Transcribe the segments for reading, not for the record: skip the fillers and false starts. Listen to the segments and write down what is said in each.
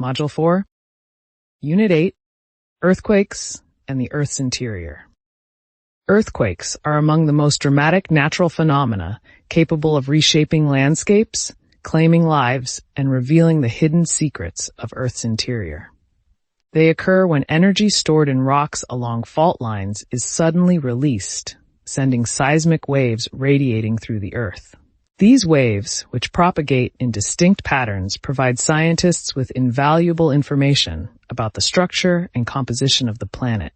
Module 4, Unit 8, Earthquakes and the Earth's Interior. Earthquakes are among the most dramatic natural phenomena capable of reshaping landscapes, claiming lives, and revealing the hidden secrets of Earth's interior. They occur when energy stored in rocks along fault lines is suddenly released, sending seismic waves radiating through the Earth. These waves, which propagate in distinct patterns, provide scientists with invaluable information about the structure and composition of the planet.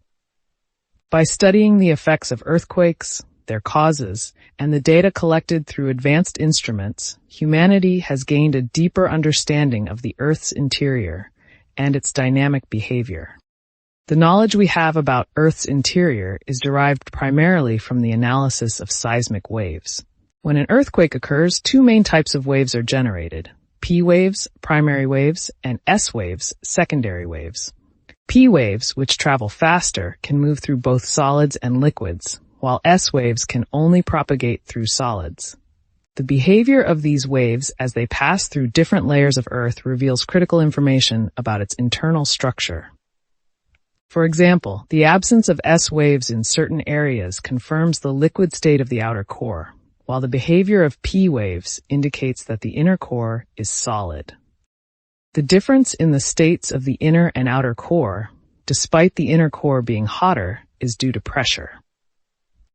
By studying the effects of earthquakes, their causes, and the data collected through advanced instruments, humanity has gained a deeper understanding of the Earth's interior and its dynamic behavior. The knowledge we have about Earth's interior is derived primarily from the analysis of seismic waves. When an earthquake occurs, two main types of waves are generated: P waves, primary waves, and S waves, secondary waves. P waves, which travel faster, can move through both solids and liquids, while S waves can only propagate through solids. The behavior of these waves as they pass through different layers of Earth reveals critical information about its internal structure. For example, the absence of S waves in certain areas confirms the liquid state of the outer core, while the behavior of P waves indicates that the inner core is solid. The difference in the states of the inner and outer core, despite the inner core being hotter, is due to pressure.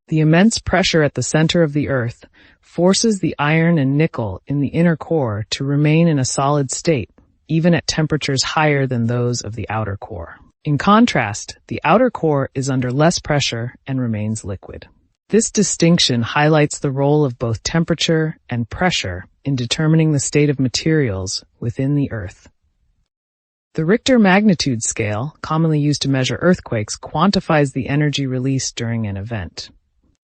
The immense pressure at the center of the Earth forces the iron and nickel in the inner core to remain in a solid state, even at temperatures higher than those of the outer core. In contrast, the outer core is under less pressure and remains liquid. This distinction highlights the role of both temperature and pressure in determining the state of materials within the Earth. The Richter magnitude scale, commonly used to measure earthquakes, quantifies the energy released during an event.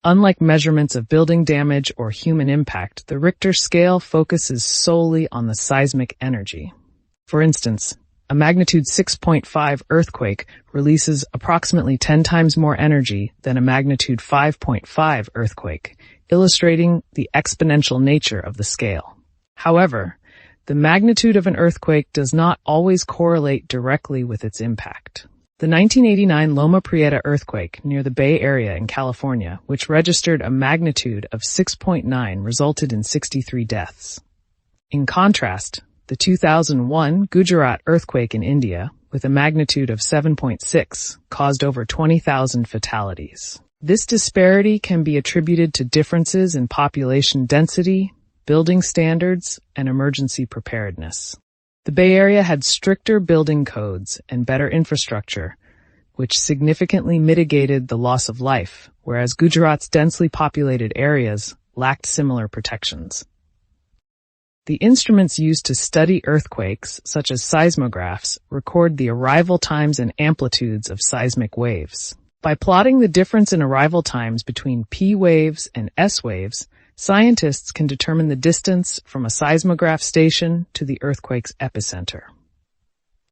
Unlike measurements of building damage or human impact, the Richter scale focuses solely on the seismic energy. For instance, a magnitude 6.5 earthquake releases approximately 10 times more energy than a magnitude 5.5 earthquake, illustrating the exponential nature of the scale. However, the magnitude of an earthquake does not always correlate directly with its impact. The 1989 Loma Prieta earthquake near the Bay Area in California, which registered a magnitude of 6.9, resulted in 63 deaths. In contrast, the 2001 Gujarat earthquake in India, with a magnitude of 7.6, caused over 20,000 fatalities. This disparity can be attributed to differences in population density, building standards, and emergency preparedness. The Bay Area had stricter building codes and better infrastructure, which significantly mitigated the loss of life, whereas Gujarat's densely populated areas lacked similar protections. The instruments used to study earthquakes, such as seismographs, record the arrival times and amplitudes of seismic waves. By plotting the difference in arrival times between P waves and S waves, scientists can determine the distance from a seismograph station to the earthquake's epicenter.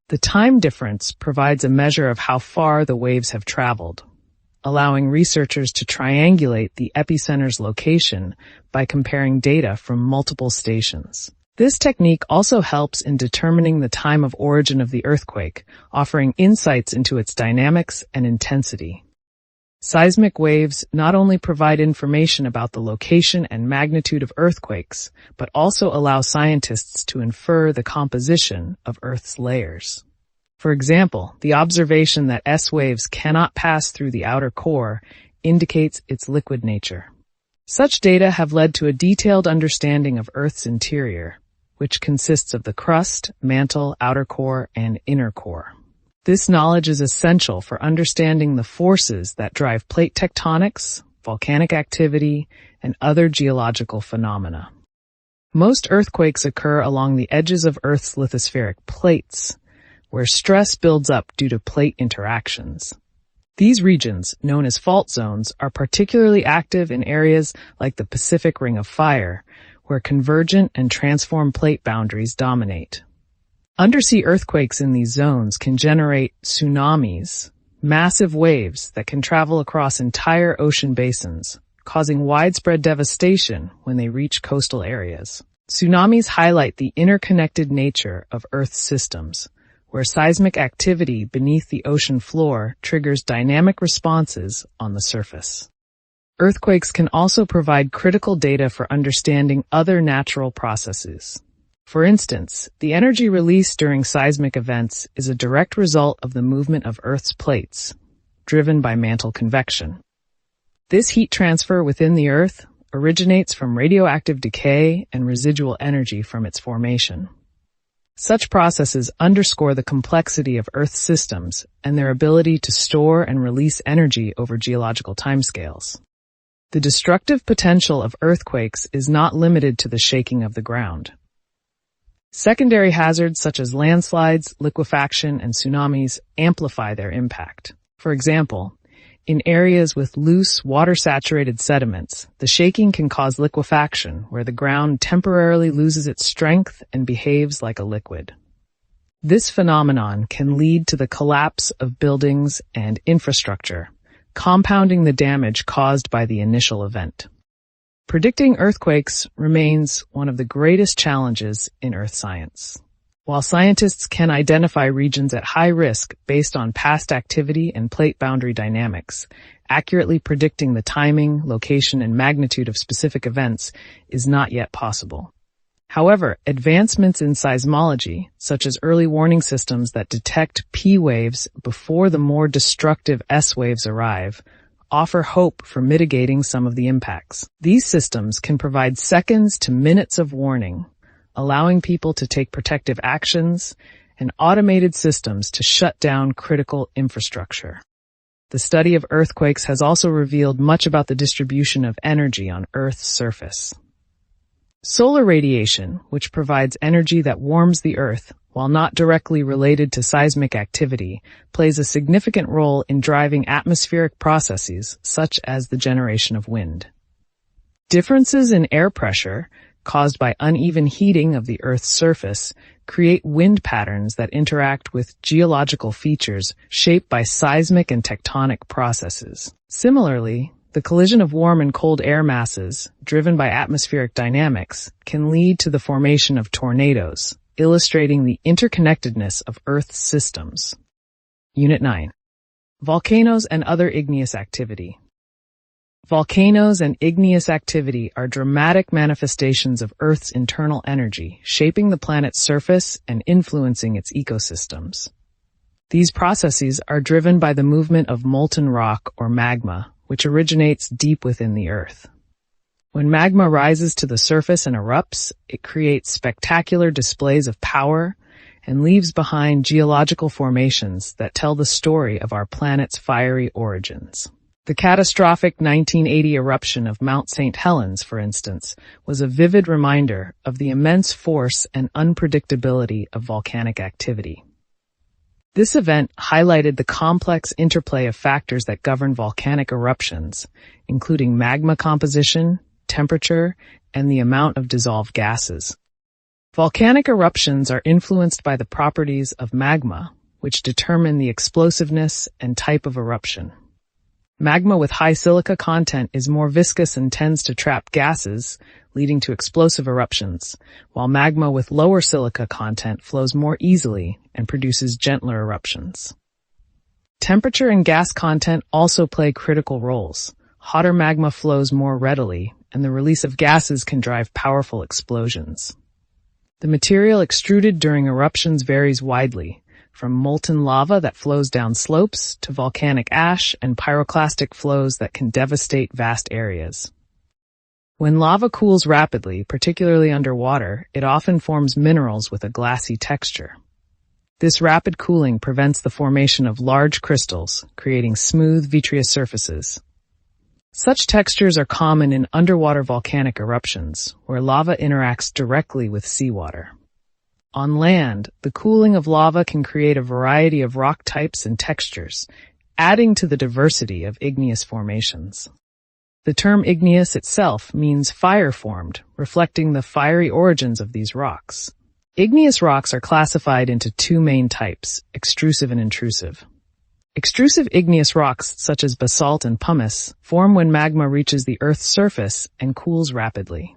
The time difference provides a measure of how far the waves have traveled, allowing researchers to triangulate the epicenter's location by comparing data from multiple stations. This technique also helps in determining the time of origin of the earthquake, offering insights into its dynamics and intensity. Seismic waves not only provide information about the location and magnitude of earthquakes, but also allow scientists to infer the composition of Earth's layers. For example, the observation that S waves cannot pass through the outer core indicates its liquid nature. Such data have led to a detailed understanding of Earth's interior, which consists of the crust, mantle, outer core, and inner core. This knowledge is essential for understanding the forces that drive plate tectonics, volcanic activity, and other geological phenomena. Most earthquakes occur along the edges of Earth's lithospheric plates, where stress builds up due to plate interactions. These regions, known as fault zones, are particularly active in areas like the Pacific Ring of Fire, where convergent and transform plate boundaries dominate. Undersea earthquakes in these zones can generate tsunamis, massive waves that can travel across entire ocean basins, causing widespread devastation when they reach coastal areas. Tsunamis highlight the interconnected nature of Earth's systems, where seismic activity beneath the ocean floor triggers dynamic responses on the surface. Earthquakes can also provide critical data for understanding other natural processes. For instance, the energy released during seismic events is a direct result of the movement of Earth's plates, driven by mantle convection. This heat transfer within the Earth originates from radioactive decay and residual energy from its formation. Such processes underscore the complexity of Earth's systems and their ability to store and release energy over geological timescales. The destructive potential of earthquakes is not limited to the shaking of the ground. Secondary hazards such as landslides, liquefaction, and tsunamis amplify their impact. For example, in areas with loose, water-saturated sediments, the shaking can cause liquefaction, where the ground temporarily loses its strength and behaves like a liquid. This phenomenon can lead to the collapse of buildings and infrastructure, compounding the damage caused by the initial event. Predicting earthquakes remains one of the greatest challenges in earth science. While scientists can identify regions at high risk based on past activity and plate boundary dynamics, accurately predicting the timing, location, and magnitude of specific events is not yet possible. However, advancements in seismology, such as early warning systems that detect P waves before the more destructive S waves arrive, offer hope for mitigating some of the impacts. These systems can provide seconds to minutes of warning, allowing people to take protective actions, and automated systems to shut down critical infrastructure. The study of earthquakes has also revealed much about the distribution of energy on Earth's surface. Solar radiation, which provides energy that warms the Earth, while not directly related to seismic activity, plays a significant role in driving atmospheric processes such as the generation of wind. Differences in air pressure, caused by uneven heating of the Earth's surface, create wind patterns that interact with geological features shaped by seismic and tectonic processes. Similarly, the collision of warm and cold air masses, driven by atmospheric dynamics, can lead to the formation of tornadoes, illustrating the interconnectedness of Earth's systems. Unit 9. Volcanoes and other igneous activity. Volcanoes and igneous activity are dramatic manifestations of Earth's internal energy, shaping the planet's surface and influencing its ecosystems. These processes are driven by the movement of molten rock or magma, which originates deep within the Earth. When magma rises to the surface and erupts, it creates spectacular displays of power and leaves behind geological formations that tell the story of our planet's fiery origins. The catastrophic 1980 eruption of Mount St. Helens, for instance, was a vivid reminder of the immense force and unpredictability of volcanic activity. This event highlighted the complex interplay of factors that govern volcanic eruptions, including magma composition, temperature, and the amount of dissolved gases. Volcanic eruptions are influenced by the properties of magma, which determine the explosiveness and type of eruption. Magma with high silica content is more viscous and tends to trap gases, leading to explosive eruptions, while magma with lower silica content flows more easily and produces gentler eruptions. Temperature and gas content also play critical roles. Hotter magma flows more readily, and the release of gases can drive powerful explosions. The material extruded during eruptions varies widely, from molten lava that flows down slopes to volcanic ash and pyroclastic flows that can devastate vast areas. When lava cools rapidly, particularly underwater, it often forms minerals with a glassy texture. This rapid cooling prevents the formation of large crystals, creating smooth, vitreous surfaces. Such textures are common in underwater volcanic eruptions, where lava interacts directly with seawater. On land, the cooling of lava can create a variety of rock types and textures, adding to the diversity of igneous formations. The term igneous itself means fire-formed, reflecting the fiery origins of these rocks. Igneous rocks are classified into two main types, extrusive and intrusive. Extrusive igneous rocks, such as basalt and pumice, form when magma reaches the Earth's surface and cools rapidly.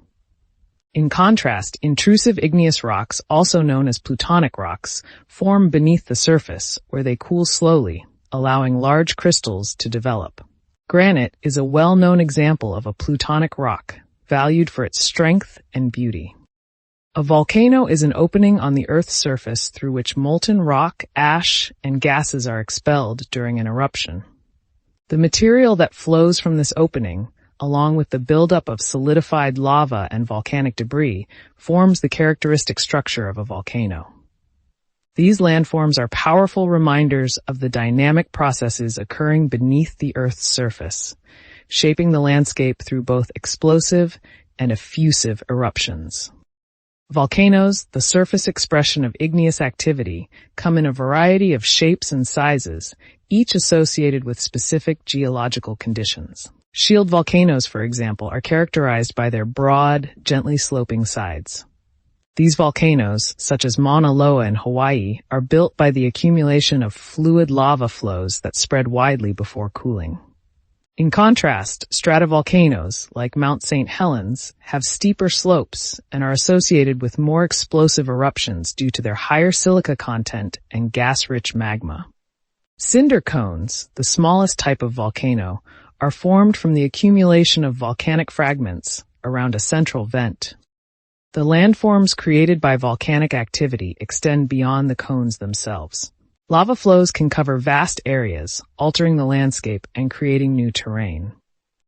In contrast, intrusive igneous rocks, also known as plutonic rocks, form beneath the surface, where they cool slowly, allowing large crystals to develop. Granite is a well-known example of a plutonic rock, valued for its strength and beauty. A volcano is an opening on the Earth's surface through which molten rock, ash, and gases are expelled during an eruption. The material that flows from this opening, along with the buildup of solidified lava and volcanic debris, forms the characteristic structure of a volcano. These landforms are powerful reminders of the dynamic processes occurring beneath the Earth's surface, shaping the landscape through both explosive and effusive eruptions. Volcanoes, the surface expression of igneous activity, come in a variety of shapes and sizes, each associated with specific geological conditions. Shield volcanoes, for example, are characterized by their broad, gently sloping sides. These volcanoes, such as Mauna Loa in Hawaii, are built by the accumulation of fluid lava flows that spread widely before cooling. In contrast, stratovolcanoes, like Mount St. Helens, have steeper slopes and are associated with more explosive eruptions due to their higher silica content and gas-rich magma. Cinder cones, the smallest type of volcano, are formed from the accumulation of volcanic fragments around a central vent. The landforms created by volcanic activity extend beyond the cones themselves. Lava flows can cover vast areas, altering the landscape and creating new terrain.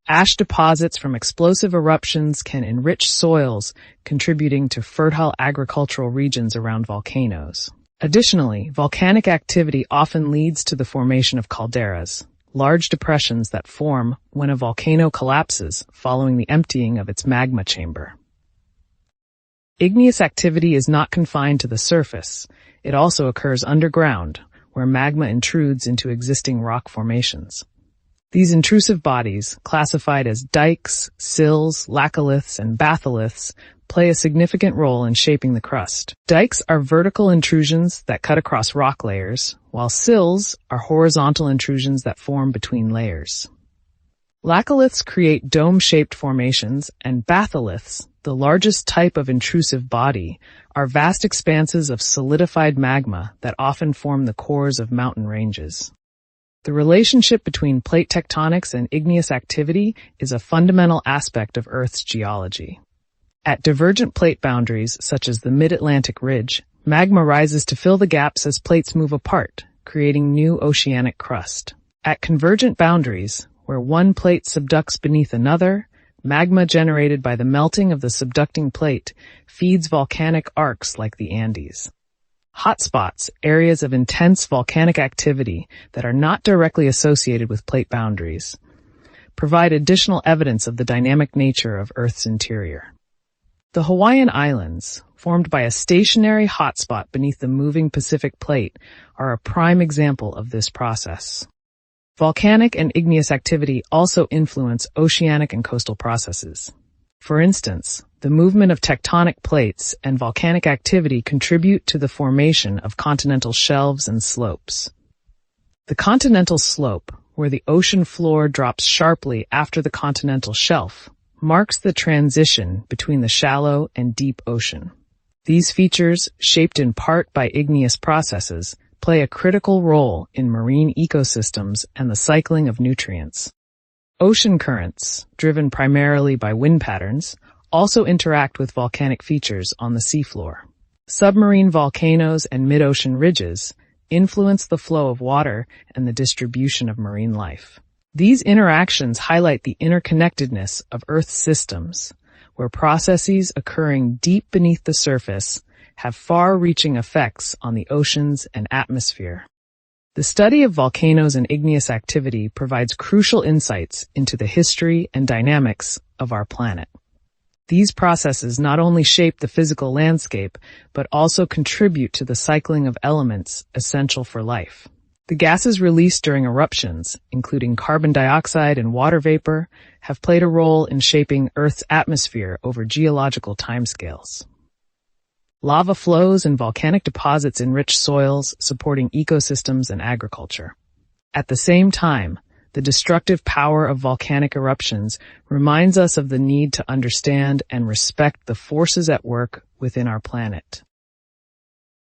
Ash deposits from explosive eruptions can enrich soils, contributing to fertile agricultural regions around volcanoes. Additionally, volcanic activity often leads to the formation of calderas, large depressions that form when a volcano collapses following the emptying of its magma chamber. Igneous activity is not confined to the surface. It also occurs underground, where magma intrudes into existing rock formations. These intrusive bodies, classified as dikes, sills, laccoliths, and batholiths, play a significant role in shaping the crust. Dikes are vertical intrusions that cut across rock layers, while sills are horizontal intrusions that form between layers. Laccoliths create dome-shaped formations, and batholiths, the largest type of intrusive body, are vast expanses of solidified magma that often form the cores of mountain ranges. The relationship between plate tectonics and igneous activity is a fundamental aspect of Earth's geology. At divergent plate boundaries, such as the Mid-Atlantic Ridge, magma rises to fill the gaps as plates move apart, creating new oceanic crust. At convergent boundaries, where one plate subducts beneath another, magma generated by the melting of the subducting plate feeds volcanic arcs like the Andes. Hotspots, areas of intense volcanic activity that are not directly associated with plate boundaries, provide additional evidence of the dynamic nature of Earth's interior. The Hawaiian Islands, formed by a stationary hotspot beneath the moving Pacific plate, are a prime example of this process. Volcanic and igneous activity also influence oceanic and coastal processes. For instance, the movement of tectonic plates and volcanic activity contribute to the formation of continental shelves and slopes. The continental slope, where the ocean floor drops sharply after the continental shelf, marks the transition between the shallow and deep ocean. These features, shaped in part by igneous processes, play a critical role in marine ecosystems and the cycling of nutrients. Ocean currents, driven primarily by wind patterns, also interact with volcanic features on the seafloor. Submarine volcanoes and mid-ocean ridges influence the flow of water and the distribution of marine life. These interactions highlight the interconnectedness of Earth's systems, where processes occurring deep beneath the surface have far-reaching effects on the oceans and atmosphere. The study of volcanoes and igneous activity provides crucial insights into the history and dynamics of our planet. These processes not only shape the physical landscape, but also contribute to the cycling of elements essential for life. The gases released during eruptions, including carbon dioxide and water vapor, have played a role in shaping Earth's atmosphere over geological timescales. Lava flows and volcanic deposits enrich soils, supporting ecosystems and agriculture. At the same time, the destructive power of volcanic eruptions reminds us of the need to understand and respect the forces at work within our planet.